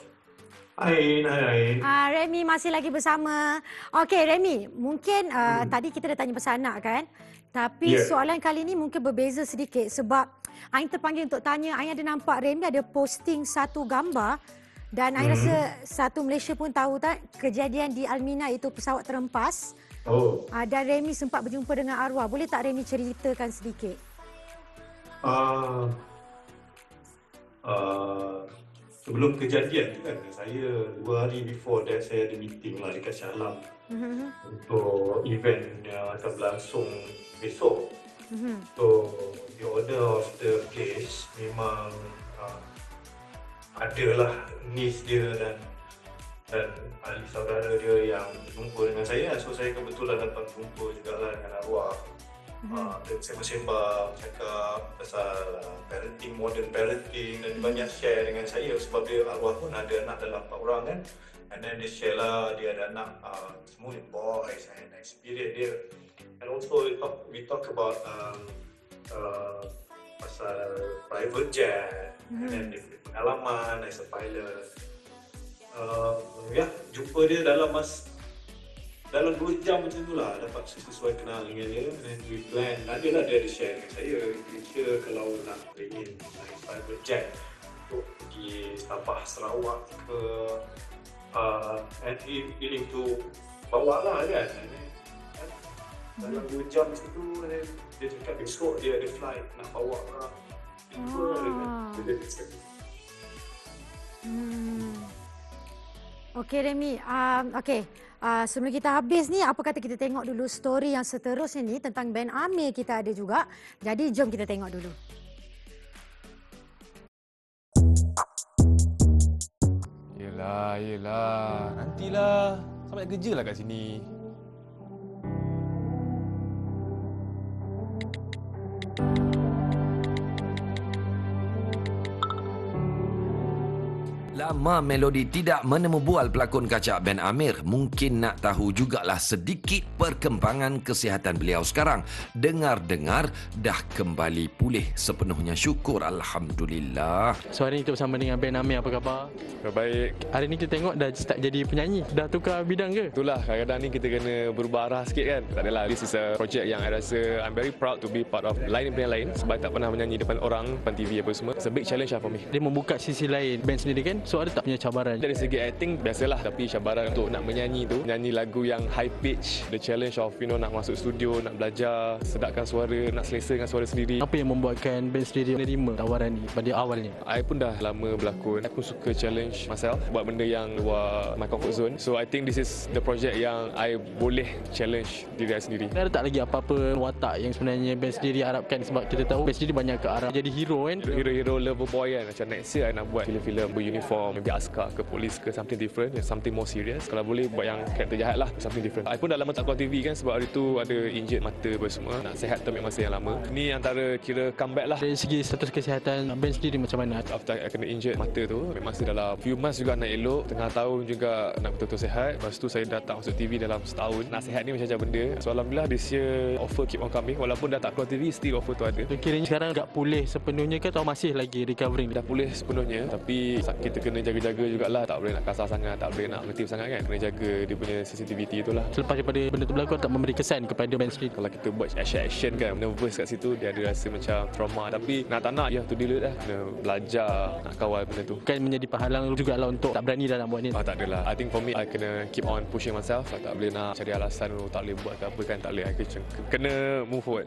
Ain. Remy masih lagi bersama. Okey Remy, mungkin tadi kita dah tanya pasal anak kan? Tapi soalan kali ni mungkin berbeza sedikit sebab Ain terpanggil untuk tanya, Ain ada nampak Remy ada posting satu gambar. Dan saya rasa satu Malaysia pun tahu tak kejadian di Almina itu pesawat terhempas. Dan Remy sempat berjumpa dengan arwah. Boleh tak Remy ceritakan sedikit? Sebelum kejadian tu kan, saya 2 hari before that saya ada meeting lah dekat Shah Alam untuk event yang akan berlangsung besok. So the order of the place memang adalah niece dia dan ahli saudara dia yang berjumpa dengan saya. So saya kebetulan dapat berjumpa juga lah dengan arwah. Dan sembang-sembang cakap pasal parenting, modern parenting dan dia banyak share dengan saya sebab dia arwah pun ada anak dalam 4 orang kan. And then dia share lah dia ada anak semua boys and experience dia. And also we talk about pasal private jet and then dia punya pengalaman as a pilot. Jumpa dia dalam 2 jam macam tu lah dapat sesuai kenal dengan dia. And then we plan, dia ada share dengan saya kira kalau nak ingin naik private jet untuk pergi Sabah, Sarawak ke and he willing to bawa lah kan. Dalam 2 jam macam tu dia cakap besok dia ada flight nak bawa orang. Okey Remy, sebelum kita habis ni, apa kata kita tengok dulu story yang seterusnya ni tentang band Amir kita ada juga. Jadi jom kita tengok dulu. Yelah. Nantilah. Sampai kerja lah kat sini. Lama Melody tidak menemu bual pelakon kacak Ben Amir. Mungkin nak tahu jugalah sedikit perkembangan kesihatan beliau sekarang. Dengar-dengar dah kembali pulih sepenuhnya. Syukur Alhamdulillah. So hari ni kita bersama dengan Ben Amir. Apa khabar? Baik. Hari ni kita tengok dah start jadi penyanyi. Dah tukar bidang ke? Itulah, kadang-kadang ni kita kena berubah arah sikit kan. Tak adalah, this is a project yang I rasa I'm very proud to be part of. Lain daripada lain sebab tak pernah menyanyi depan orang, depan TV apa semua. It's a big challenge lah for me. Dia membuka sisi lain band sendiri kan. So ada tak punya cabaran? Dari segi acting biasalah, tapi cabaran untuk nak menyanyi tu, nyanyi lagu yang high pitch, the challenge of nak masuk studio, nak belajar sedapkan suara, nak selesa dengan suara sendiri. Apa yang membuatkan band sendiri menerima tawaran ni pada awalnya? I pun dah lama berlakon. I pun suka challenge myself, buat benda yang luar my comfort zone. So I think this is the project yang I boleh challenge diri I sendiri. Ada tak lagi apa-apa watak yang sebenarnya band sendiri harapkan, sebab kita tahu band sendiri banyak ke arah jadi hero kan? Hero lover boy kan. Macam next year I nak buat filem-filem beruniform, maybe askar ke polis ke, something different, something more serious. Kalau boleh buat yang karakter jahat lah, something different. I pun dah lama tak keluar TV kan, sebab hari tu ada injured mata apa semua. Nak sihat tu ambil masa yang lama. Ni antara kira comeback lah. Dari segi status kesihatan band sendiri macam mana? After I kena injured mata tu, ambil masa dalam few months juga nak elok, tengah tahun juga nak betul-betul sihat. Lepas tu saya datang masuk TV dalam setahun. Nak sihat ni macam-macam benda. So alhamdulillah this year offer keep on coming. Walaupun dah tak keluar TV, still offer tu ada. Kiranya sekarang dah pulih sepenuhnya ke atau masih lagi recovering? Dah pulih sepenuhnya, tapi kita kena jaga-jaga jugalah. Tak boleh nak kasar sangat, tak boleh nak aktif sangat kan. Kena jaga dia punya sensitivity tu lah. Selepas daripada benda tu berlaku, tak memberi kesan kepada band sendiri? Kalau kita buat action kan, nervous kat situ, dia ada rasa macam trauma. Tapi nak tak nak, you have to deal with it lah. Kena belajar nak kawal benda tu. Kan menjadi penghalang jugalah untuk tak berani dah nak buat ni? Tak adalah. I think for me, I kena keep on pushing myself. Tak boleh nak cari alasan tak boleh buat ke apa kan, tak boleh. I kena move forward.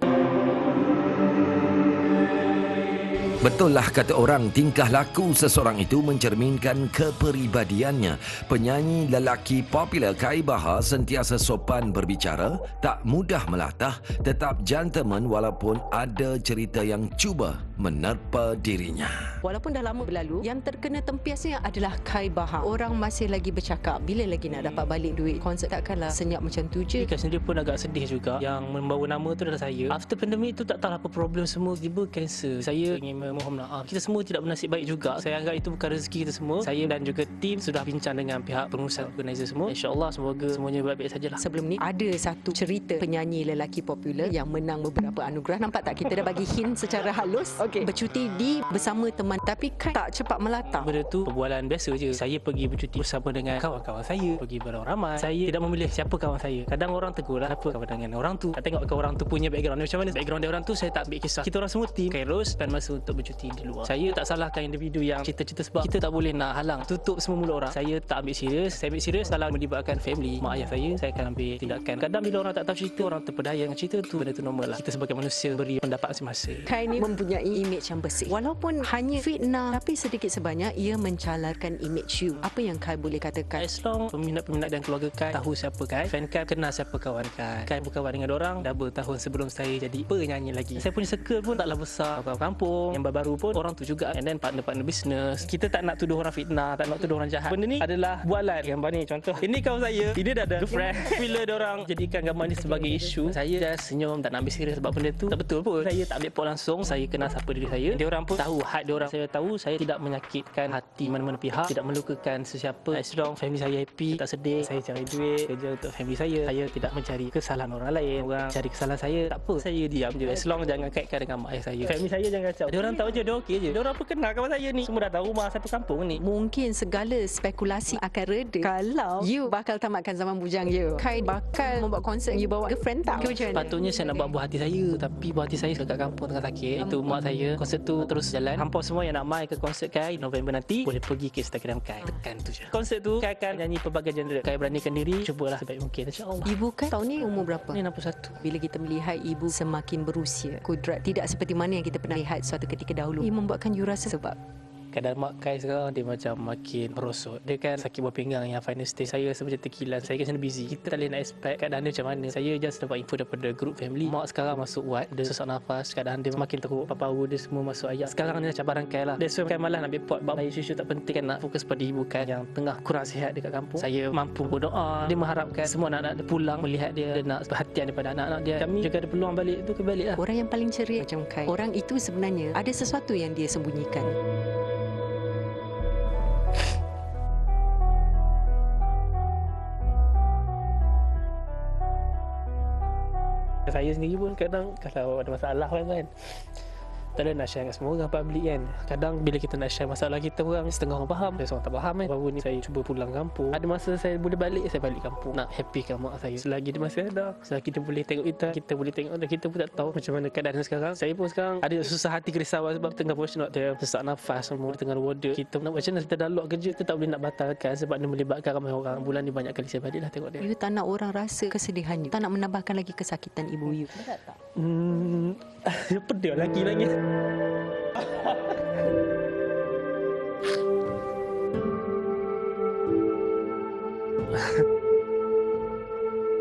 Betullah kata orang, tingkah laku seseorang itu mencerminkan kepribadiannya. Penyanyi lelaki popular Kai Bahar sentiasa sopan berbicara, tak mudah melatah, tetap gentleman walaupun ada cerita yang cuba menerpa dirinya. Walaupun dah lama berlalu, yang terkena tempiasnya adalah Kai Bahar. Orang masih lagi bercakap, bila lagi nak dapat balik duit konsert, takkanlah senyap macam tu je. Kai sendiri pun agak sedih juga. Yang membawa nama tu adalah saya. After pandemik tu tak tahu apa problem semua, tiba kanser. Saya ingin mohon maaf. Kita semua tidak bernasib baik juga. Saya anggap itu bukan rezeki kita semua. Saya dan juga tim sudah bincang dengan pihak pengurusan organizer semua. InsyaAllah semoga semuanya baik-baik sajalah. Sebelum ni ada satu cerita penyanyi lelaki popular yang menang beberapa anugerah. Nampak tak, kita dah bagi hint secara halus. Bercuti di bersama teman, tapi kan tak cepat melatah. Benda tu perbualan biasa je. Saya pergi bercuti bersama dengan kawan-kawan saya, pergi bareng ramai. Saya tidak memilih siapa kawan saya. Kadang orang tegur lah, apa kawan dengan orang tu. Tak tengok ke orang tu punya background macam mana. Background dia orang tu saya tak ambil kisah. Kita orang semua tim Kairos spend masa untuk bercuti di luar. Saya tak salahkan individu yang cerita-cerita, sebab kita tak boleh nak halang, tutup semua mulut orang. Saya tak ambil serius. Saya ambil serius kalau melibatkan family, mak ayah saya akan ambil tindakan. Kadang bila orang tak tahu cerita, orang terpedaya dengan cerita tu, benda tu normal lah. Kita sebagai manusia beri pendapat masing-masing. Kai ni mempunyai image yang bersih. Walaupun hanya fitnah, tapi sedikit sebanyak ia mencalarkan image you. Apa yang Kai boleh katakan? As long peminat-peminat dan keluarga Kai tahu siapa Kai, fan Kai kenal siapa kawan Kai. Kai berkawan dengan orang dah bertahun sebelum saya jadi penyanyi lagi. Saya punya circle pun taklah besar. Kawan kampung yang baru pun orang tu juga, and then partner-partner bisnes. Kita tak nak tuduh orang fitnah, tak nak tuduh orang jahat. Benda ni adalah bualan. Gambar ni contoh. Ini kawan saya, ini dah ada girlfriend. Bila diorang jadikan gambar ni sebagai isu, saya just senyum, tak nak ambil serius sebab benda tu tak betul pun. Saya tak ambil pot langsung. Saya kenal siapa diri saya. Diorang pun tahu had diorang. Saya tahu saya tidak menyakitkan hati mana-mana pihak, tidak melukakan sesiapa. As long family saya happy, tak sedih, saya cari duit, kerja untuk family saya. Saya tidak mencari kesalahan orang lain. Orang cari kesalahan saya, tak apa. Saya diam je. As long jangan kaitkan dengan mak ayah saya. Family saya jangan kacau. Diorang tahu je, dia okey je. Diorang pun kenal kawan saya ni. Semua dah tahu rumah satu kampung ni. Mungkin segala spekulasi akan reda kalau you bakal tamatkan zaman bujang you. Kai bakal membuat konsert, you bawa girlfriend tak? Patutnya saya nak buat buah hati saya, tapi buah hati saya dekat kampung tengah sakit. Itu mak saya. Konsert tu terus jalan. Hampa semua yang nak mai ke konsert Kai November nanti boleh pergi ke Instagram Kai. Tekan tu je. Konsert tu Kai akan nyanyi pelbagai genre. Kai beranikan diri, cubalah sebaik mungkin, insya-Allah. Ibu Kai tahun ni umur berapa? Ni 61. Bila kita melihat ibu semakin berusia, kudrat tidak seperti mana yang kita pernah lihat suatu ketika dahulu. Ia membuatkan you rasa sebab keadaan mak Kai sekarang dia macam makin merosot. Dia kan sakit buah pinggang yang final stage. Saya sebenarnya terkilan. Saya kan busy. Kita tak boleh nak expect keadaan dia macam mana. Saya just dapat info daripada group family. Mak sekarang masuk ward. Dia sesak nafas. Keadaan dia makin teruk. Paparu dia semua masuk ayak. Sekarang ni cabaran Kai lah. That's why Kai malah nak ambil pot. Sebab isu-isu tak penting kan. Nak fokus pada ibu Kai yang tengah kurang sihat dekat kampung. Saya mampu berdoa. Dia mengharapkan semua anak-anak dia pulang melihat dia. Dia nak perhatian daripada anak-anak dia. Kami juga ada peluang balik tu, kembali lah. Orang yang paling ceria macam Kai, orang itu sebenarnya ada sesuatu yang dia sembunyikan. saya sendiri pun kadang kalau ada masalah kan tak ada nak share dengan semua orang public kan. Kadang bila kita nak share masalah kita orang, setengah orang faham, setengah orang tak faham kan. Baru ni saya cuba pulang kampung. Ada masa saya boleh balik, saya balik kampung. Nak happykan mak saya. Selagi dia masih ada, selagi dia boleh tengok kita boleh tengok dia. Kita pun tak tahu macam mana keadaan sekarang. Saya pun sekarang ada susah hati kerisauan sebab tengah voice note dia, sesak nafas semua tengah wardrobe. Kita nak macam mana kita dah lock kerja, kita tak boleh nak batalkan sebab dia melibatkan ramai orang. Bulan ni banyak kali saya balik lah tengok dia. You tak nak orang rasa kesedihannya. Tak nak menambahkan lagi kesakitan ibu you. Tak. Pedih lagi.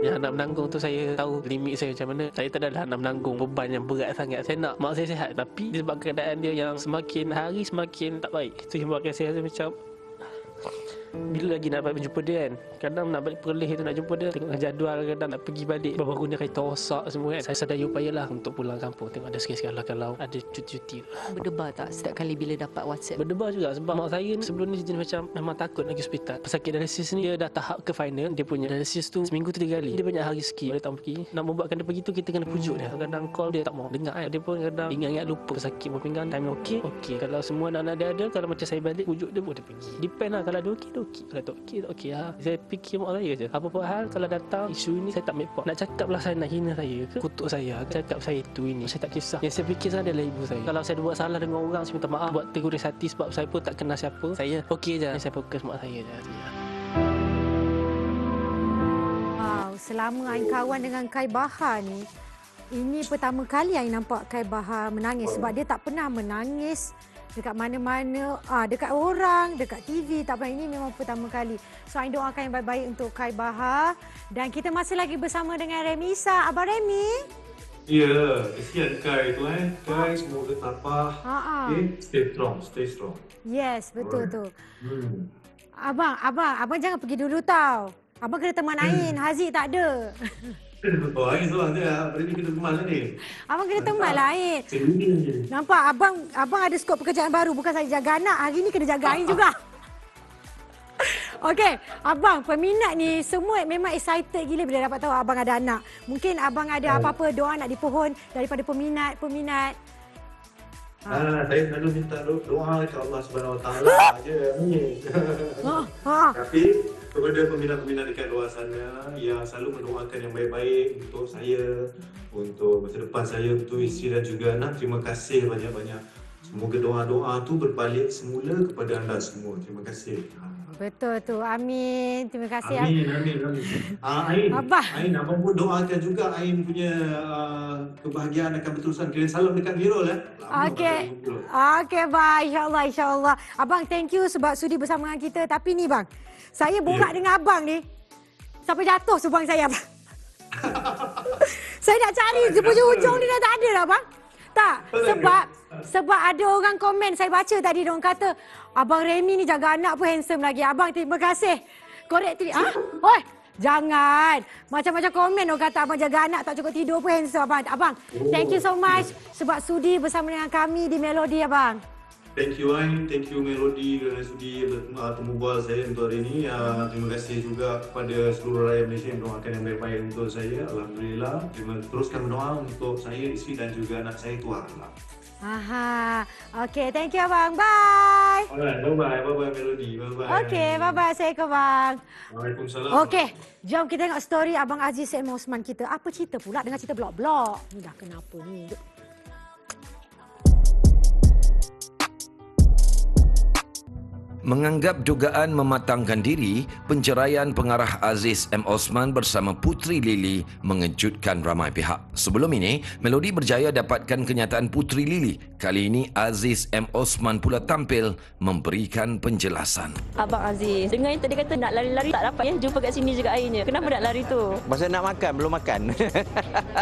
Yang nak menanggung tu saya tahu limit saya macam mana. Saya tak adalah nak menanggung beban yang berat sangat. Saya nak mak saya sihat, tapi disebab keadaan dia yang semakin hari semakin tak baik, itu yang buatkan saya rasa macam bila lagi nak dapat berjumpa dia kan. Kadang nak balik Perlis tu nak jumpa dia, tengok jadual, kadang nak pergi balik, baru ni kereta rosak semua kan. Saya sedaya upayalah untuk pulang kampung. Tengok ada sekali-sekala kalau ada cuti-cuti. Berdebar tak setiap kali bila dapat WhatsApp? Berdebar juga sebab mak saya ni sebelum ni jenis macam memang takut nak pergi hospital. Pesakit dialisis ni dia dah tahap ke final. Dia punya dialisis tu seminggu tu 3 kali. Dia banyak hari sikit dia tak pergi. Nak membuatkan dia pergi tu kita kena pujuk dia. Kadang call dia tak mau dengar kan. Dia pun kadang ingat-ingat lupa. Pesakit berpinggang time okey. Kalau semua anak-anak dia ada, kalau macam saya balik pujuk dia boleh pergi. Depend lah, kalau dia okey dia okey. Kalau tak okey tak okey lah. Saya fikir mak saya je. Apa-apa hal kalau datang isu ini saya tak make part. Nak cakap lah saya nak hina saya ke, kutuk saya, cakap saya itu ini, saya tak kisah. Yang saya fikir saya adalah ibu saya. Kalau saya buat salah dengan orang, saya minta maaf, buat terguris hati sebab saya pun tak kenal siapa. Saya okey je. Saya fokus mak saya je. Wow, selama Ain kawan dengan Kai Bahar ni, ini pertama kali Ain nampak Kai Bahar menangis sebab dia tak pernah menangis dekat mana-mana, dekat orang, dekat TV, tak pernah. Ini memang pertama kali. So, Ain doakan yang baik-baik untuk Kai Bahar. Dan kita masih lagi bersama dengan Remy Isak. Abang Remy. Ya, kesian Kai tu kan. Kai semoga tabah. Okay, stay strong. Yes, betul tu. Abang jangan pergi dulu tau. Abang kena teman Ain, Haziq tak ada. Oh, Ain seorang je. Remy kena teman lah ni. Abang kena teman lah Ain. Nampak abang ada skop pekerjaan baru. Bukan saya jaga anak, hari ni kena jaga Ain juga. Okey, abang peminat ni semua memang excited gila bila dapat tahu abang ada anak. Mungkin abang ada apa-apa doa nak dipohon daripada peminat. Saya selalu minta doa ke Allah Subhanahu Wa Taala aje ni. Tapi kepada peminat-peminat dekat luar sana yang selalu mendoakan yang baik-baik untuk saya, untuk masa depan saya, untuk isteri dan juga anak, terima kasih banyak-banyak. Semoga doa-doa tu berbalik semula kepada anda semua. Terima kasih. Betul tu. Amin. Terima kasih. Amin. Ain, abang pun doakan juga Ain punya kebahagiaan akan berterusan. Kirim salam dekat Mirul ya. Okey, bye. InsyaAllah. Abang, thank you sebab sudi bersama dengan kita. Tapi ni bang, saya borak dengan abang ni sampai jatuh subang saya bang. Saya nak cari hujung dia dah tak ada dah bang. Tak, sebab ada orang komen saya baca tadi, dia orang kata Abang Remy ni jaga anak pun handsome lagi. Abang terima kasih. Korek oi, jangan. Macam-macam komen orang kata abang jaga anak tak cukup tidur pun handsome abang. Abang, thank you so much sebab sudi bersama dengan kami di Melody abang. Thank you Ain, thank you Melody kerana sudi bertemu bual saya untuk hari ini. Terima kasih juga kepada seluruh rakyat Malaysia yang mendoakan yang baik-baik untuk saya. Alhamdulillah. Teruskan berdoa untuk saya, isteri dan juga anak saya tuan. Okay, thank you abang. Bye. Alright, bye-bye Melody. Bye-bye. Okay, bye-bye. Assalamualaikum bang. Waalaikumsalam. Okay, jom kita tengok story Abang Aziz M. Osman kita. Apa cerita pula dengan cerita blog-blog? Ni dah kenapa ni? Menganggap dugaan mematangkan diri, penceraian pengarah Aziz M. Osman bersama Putri Lily mengejutkan ramai pihak. Sebelum ini, Melody berjaya dapatkan kenyataan Putri Lily. Kali ini Aziz M. Osman pula tampil memberikan penjelasan. Abang Aziz, dengar yang tadi kata nak lari-lari tak dapat ya, jumpa kat sini juga airnya. Kenapa nak lari tu? Masa nak makan, belum makan.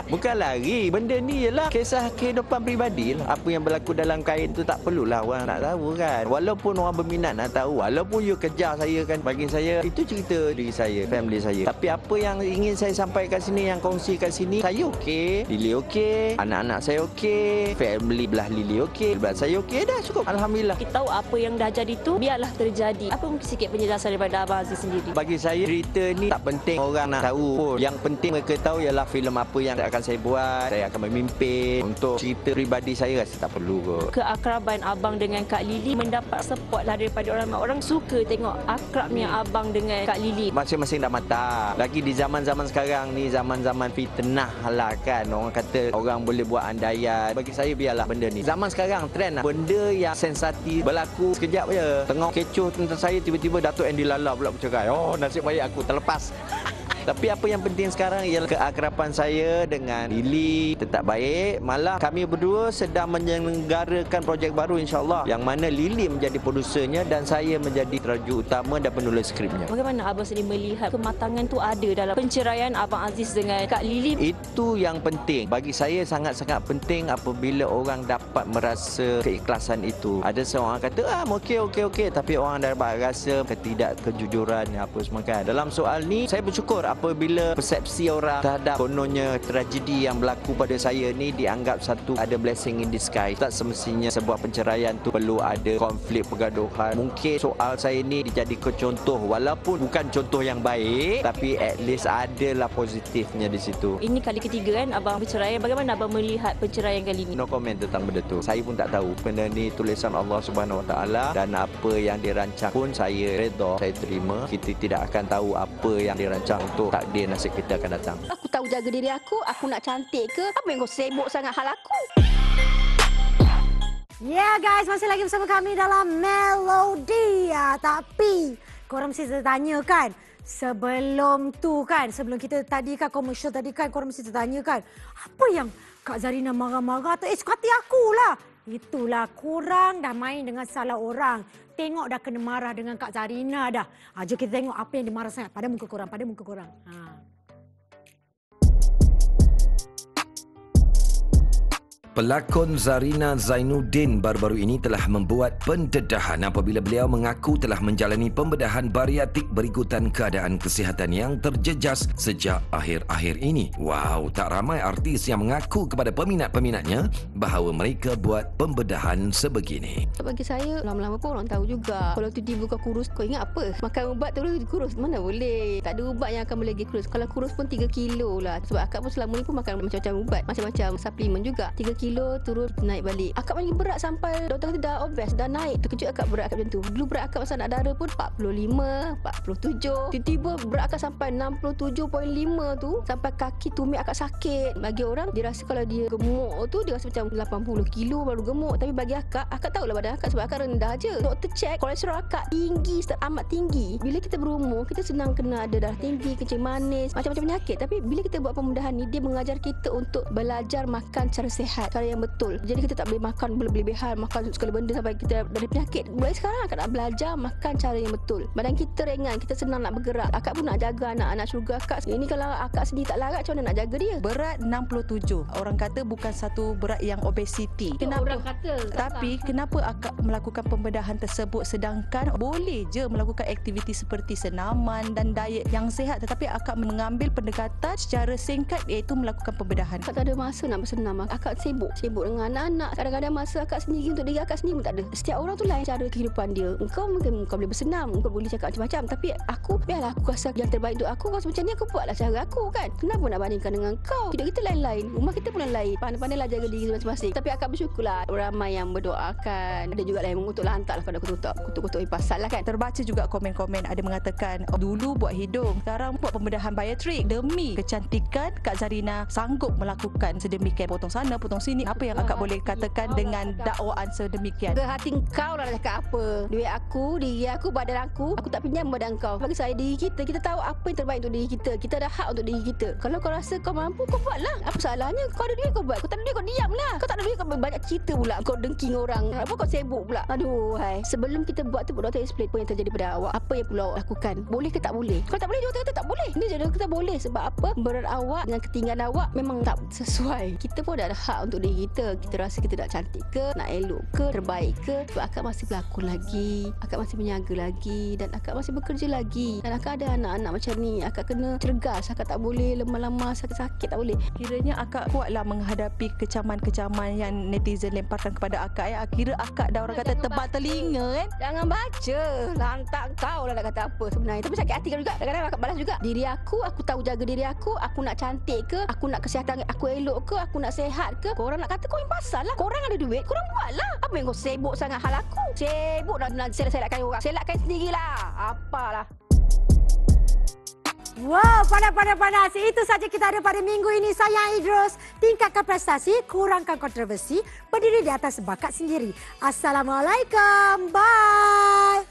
Bukan lari, benda ni ialah kisah kehidupan peribadi lah. Apa yang berlaku dalam kain tu tak perlulah orang nak tahu kan. Walaupun orang berminat nak nak tahu. Walaupun you kejar saya kan, bagi saya itu cerita diri saya, family saya. Tapi apa yang ingin saya sampaikan sini, yang kongsi kat sini, saya okey, Lily okey, anak-anak saya okey, family belah Lily okey, belah saya okey, dah cukup. Alhamdulillah. Kita tahu apa yang dah jadi tu biarlah terjadi. Apa mungkin sikit penjelasan daripada Abang Aziz sendiri? Bagi saya cerita ni tak penting orang nak tahu pun. Yang penting mereka tahu ialah filem apa yang akan saya buat. Saya akan memimpin. Untuk cerita peribadi saya rasa tak perlu kot. Keakraban abang dengan Kak Lily mendapat support lah daripada orang suka tengok akrabnya abang dengan Kak Lily. Masing-masing dah matang. Lagi di zaman-zaman sekarang ni, zaman-zaman fitnah lah kan. Orang kata orang boleh buat andaian. Bagi saya biarlah benda ni. Zaman sekarang trend lah. Benda yang sensatif berlaku sekejap je. Tengok kecoh tentang saya, tiba-tiba Datuk Andy Lala pula bercakap. Oh, nasib baik aku terlepas. Tapi apa yang penting sekarang ialah keakraban saya dengan Lily tetap baik. Malah kami berdua sedang menyelenggarakan projek baru insya-Allah, yang mana Lily menjadi produsernya dan saya menjadi terajuk utama dan penulis skripnya. Bagaimana abang sendiri melihat kematangan tu ada dalam penceraian Abang Aziz dengan Kak Lily? Itu yang penting. Bagi saya sangat-sangat penting apabila orang dapat merasa keikhlasan itu. Ada seorang kata, okey. Tapi orang dapat rasa ketidakkejujuran apa semua kan. Dalam soal ni, saya bersyukur apabila persepsi orang terhadap kononnya tragedi yang berlaku pada saya ni dianggap ada blessing in disguise. Tak semestinya sebuah penceraian tu perlu ada konflik pergaduhan. Mungkin soal saya ni dijadikan contoh, walaupun bukan contoh yang baik, tapi at least adalah positifnya di situ. Ini kali ketiga kan abang bercerai. Bagaimana abang melihat perceraian kali ini? No comment tentang benda tu. Saya pun tak tahu. Benda ni tulisan Allah Subhanahu Wa Taala, dan apa yang dirancang pun saya redha, saya terima. Kita tidak akan tahu apa yang dirancang untuk takdir nasib kita akan datang. Aku tahu jaga diri aku nak cantik ke? Apa yang kau sibuk sangat hal aku? Yeah guys, masih lagi bersama kami dalam Melody. Tapi korang mesti tertanya kan, sebelum kita tadi kan komersial tadi kan, korang mesti tertanya kan, apa yang Kak Zarina marah-marah tu? Suka hati akulah. Itulah, korang dah main dengan salah orang. Tengok dah kena marah dengan Kak Zarina dah. Jom kita tengok apa yang dimarah sangat pada muka korang. Pelakon Zarina Zainuddin baru-baru ini telah membuat pendedahan apabila beliau mengaku telah menjalani pembedahan bariatik berikutan keadaan kesihatan yang terjejas sejak akhir-akhir ini. Wow, tak ramai artis yang mengaku kepada peminat-peminatnya bahawa mereka buat pembedahan sebegini. Bagi saya, lama-lama pun orang tahu juga. Kalau tiba-tiba kau kurus, kau ingat apa? Makan ubat terus kurus, mana boleh. Tak ada ubat yang akan boleh kurus. Kalau kurus pun 3 kilo lah. Sebab akak pun selama ni pun makan macam-macam ubat. Macam-macam suplemen juga. 3 kilo turun naik balik. Akak paling berat sampai doktor kata dah obes, dah naik. Terkejut akak berat akak macam tu. Dulu berat akak masa nak darah pun 45, 47. Tiba-tiba berat akak sampai 67.5 tu. Sampai kaki tumit akak sakit. Bagi orang, dia rasa kalau dia gemuk tu, dia rasa macam 80 kilo baru gemuk. Tapi bagi akak tahulah badan akak sebab akak rendah je. Doktor cek kolesterol akak tinggi, amat tinggi. Bila kita berumur, kita senang kena ada darah tinggi, kencing manis, macam-macam penyakit. Tapi bila kita buat pembedahan ni, dia mengajar kita untuk belajar makan secara sihat, cara yang betul. Jadi kita tak boleh makan berlebihan, makan segala benda sampai kita ada penyakit. Mulai sekarang akak nak belajar makan cara yang betul. Badan kita ringan, kita senang nak bergerak. Akak pun nak jaga anak-anak syurga akak. Ini kalau akak sendiri tak larat, macam mana nak jaga dia? Berat 67. Orang kata bukan satu berat yang obesiti. Kenapa? Orang kata. Tapi kenapa akak melakukan pembedahan tersebut sedangkan boleh je melakukan aktiviti seperti senaman dan diet yang sihat, tetapi akak mengambil pendekatan secara singkat iaitu melakukan pembedahan. Akak tak ada masa nak bersenam. Akak sibuk dengan anak-anak. Kadang-kadang masa akak sendiri untuk diri akak sendiri pun tak ada. Setiap orang tu lain cara kehidupan dia. Engkau mungkin kau boleh bersenam, engkau boleh cakap macam-macam, tapi aku biarlah aku rasa yang terbaik untuk aku. Rasa macam ni aku buatlah cara aku kan. Kenapa nak bandingkan dengan kau? Hidup kita lain-lain, rumah kita pun lain. Pandai-pandailah jaga diri masing-masing. Tapi akak bersyukurlah ramai yang berdoakan. Ada juga yang mengutuklah, hantarlah pada kutuk-kutuk pasal lah kan. Terbaca juga komen-komen ada mengatakan dulu buat hidung, sekarang buat pembedahan bariatrik demi kecantikan. Kak Zarina sanggup melakukan sedemikian, potong sana potong sini. Apa yang akak boleh katakan dengan dakwaan sedemikian? Ke hati kau lah cakap apa. Duit aku, diri aku, badan aku tak pinjam badan kau. Bagi saya diri kita tahu apa yang terbaik untuk diri kita. Kita ada hak untuk diri kita. Kalau kau rasa kau mampu, kau buatlah. Apa salahnya? Kau ada duit kau buat. Kau tak ada duit kau diam lah. Kau tak ada duit kau banyak cerita pula. Kau dengking orang. Apa kau sibuk pula. Aduh, hai. Sebelum kita buat tu, doktor explain apa yang terjadi pada awak. Apa yang perlu awak lakukan. Boleh ke tak boleh? Kalau tak boleh, doktor kata tak boleh. Ini doktor kata boleh. Sebab apa? Berat awak dengan ketinggian awak memang tak sesuai. Kita pun ada hak untuk diri kita. Kita rasa kita nak cantik ke, nak elok ke, terbaik ke. Sebab akak masih berlakon lagi. Akak masih menyaga lagi. Dan akak masih bekerja lagi. Dan akak ada anak-anak macam ni. Akak kena cergas. Akak tak boleh lemah-lemah, sakit-sakit, tak boleh. Kiranya akak kuatlah menghadapi kecaman-kecaman yang netizen lemparkan kepada akak. Kira akak dah orang kata tebal telinga kan. Jangan baca. Lantak kau lah nak kata apa sebenarnya. Tapi sakit hati kan juga. Kadang-kadang akak balas juga. Diri aku tahu jaga diri aku. Aku nak cantik ke? Aku nak kesihatan aku elok ke? Aku nak sihat ke? Korang nak kata kau yang pasal lah. Korang ada duit, korang buat lah. Apa yang kau sibuk sangat hal aku? Sibuk nak selak-selakkan orang. Selakkan sendirilah. Apalah. Wow, panas. Itu saja kita ada pada minggu ini. Saya Idrus. Tingkatkan prestasi, kurangkan kontroversi, berdiri di atas bakat sendiri. Assalamualaikum. Bye.